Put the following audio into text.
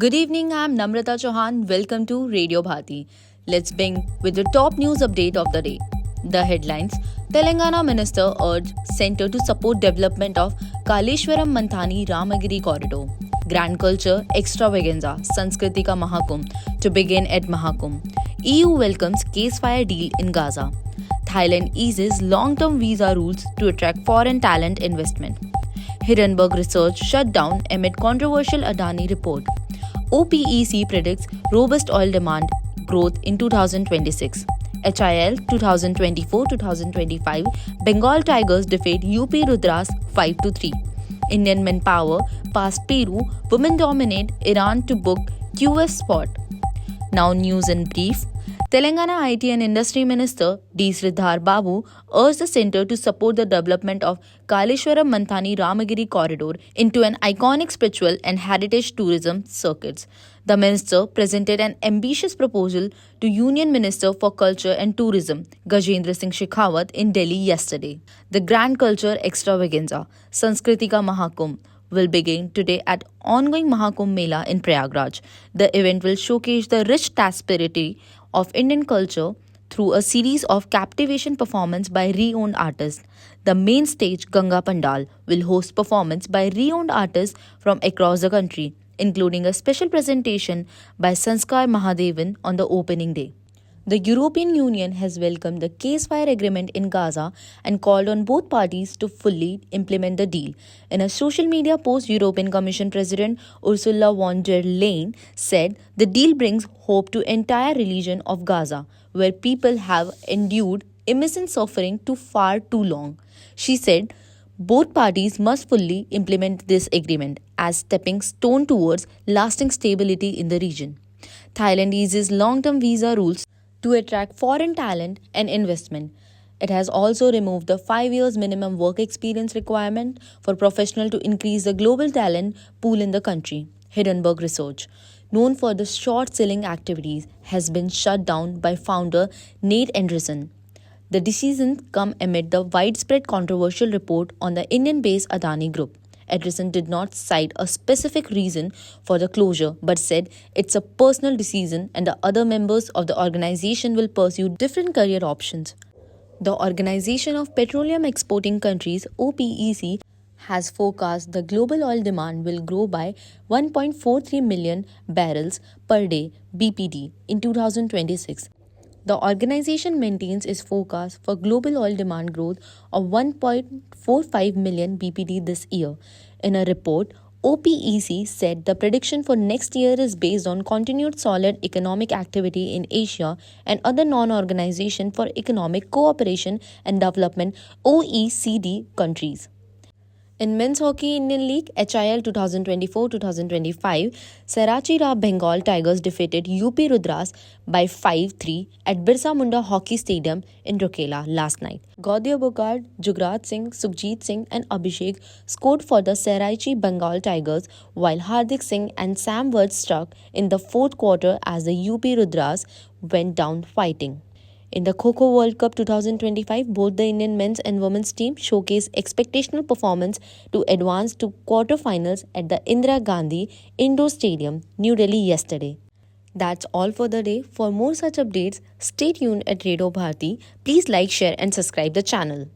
Good evening, I'm Namrata Chauhan. Welcome to Radio Bharati. Let's begin with the top news update of the day. The headlines: Telangana Minister urged Centre to support development of Kaleshwaram Manthani Ramagiri Corridor. Grand Culture Extravaganza Sanskritika Mahakumbh to begin at Mahakumbh. EU welcomes ceasefire deal in Gaza. Thailand eases long-term visa rules to attract foreign talent investment. Hindenburg Research shut down amid controversial Adani report. OPEC predicts robust oil demand growth in 2026. HIL 2024-2025 Bengal Tigers defeat UP Rudras 5-3. Indian manpower past Peru, women dominate Iran to book QS spot. Now news in brief. Telangana IT and Industry Minister D. Sridhar Babu urged the centre to support the development of Kaleshwaram Manthani Ramagiri corridor into an iconic spiritual and heritage tourism circuits. The minister presented an ambitious proposal to Union Minister for Culture and Tourism Gajendra Singh Shekhawat in Delhi yesterday. The Grand Culture Extravaganza Sanskritika Mahakumbh will begin today at ongoing Mahakumbh Mela in Prayagraj. The event will showcase the rich tapestry of Indian culture through a series of captivation performances by re-owned artists. The main stage, Ganga Pandal, will host performances by re-owned artists from across the country, including a special presentation by Sanskar Mahadevan on the opening day. The European Union has welcomed the ceasefire agreement in Gaza and called on both parties to fully implement the deal. In a social media post, European Commission President Ursula von der Leyen said the deal brings hope to entire region of Gaza, where people have endured immense suffering too far too long. She said both parties must fully implement this agreement as stepping stone towards lasting stability in the region. Thailand eases long-term visa rules to attract foreign talent and investment. It has also removed the 5 years minimum work experience requirement for professionals to increase the global talent pool in the country. Hindenburg Research, known for the short-selling activities, has been shut down by founder Nate Anderson. The decision comes amid the widespread controversial report on the Indian-based Adani Group. Anderson did not cite a specific reason for the closure but said it's a personal decision and the other members of the organization will pursue different career options. The Organization of Petroleum Exporting Countries (OPEC) has forecast the global oil demand will grow by 1.43 million barrels per day (BPD) in 2026. The organization maintains its forecast for global oil demand growth of 1.45 million BPD this year. In a report, OPEC said the prediction for next year is based on continued solid economic activity in Asia and other non-organization for economic cooperation and development OECD countries. In Men's Hockey Indian League HIL 2024-2025, Serachi Bengal Tigers defeated UP Rudras by 5-3 at Birsa Munda Hockey Stadium in Rourkela last night. Gaudiya Bogard, Jugraj Singh, Sukhjit Singh and Abhishek scored for the Serachi Bengal Tigers, while Hardik Singh and Sam Ward struck in the fourth quarter as the UP Rudras went down fighting. In the Kho Kho World Cup 2025, both the Indian men's and women's team showcased expectational performance to advance to quarterfinals at the Indira Gandhi Indoor Stadium, New Delhi yesterday. That's all for the day. For more such updates, stay tuned at Radio Bharati. Please like, share and subscribe the channel.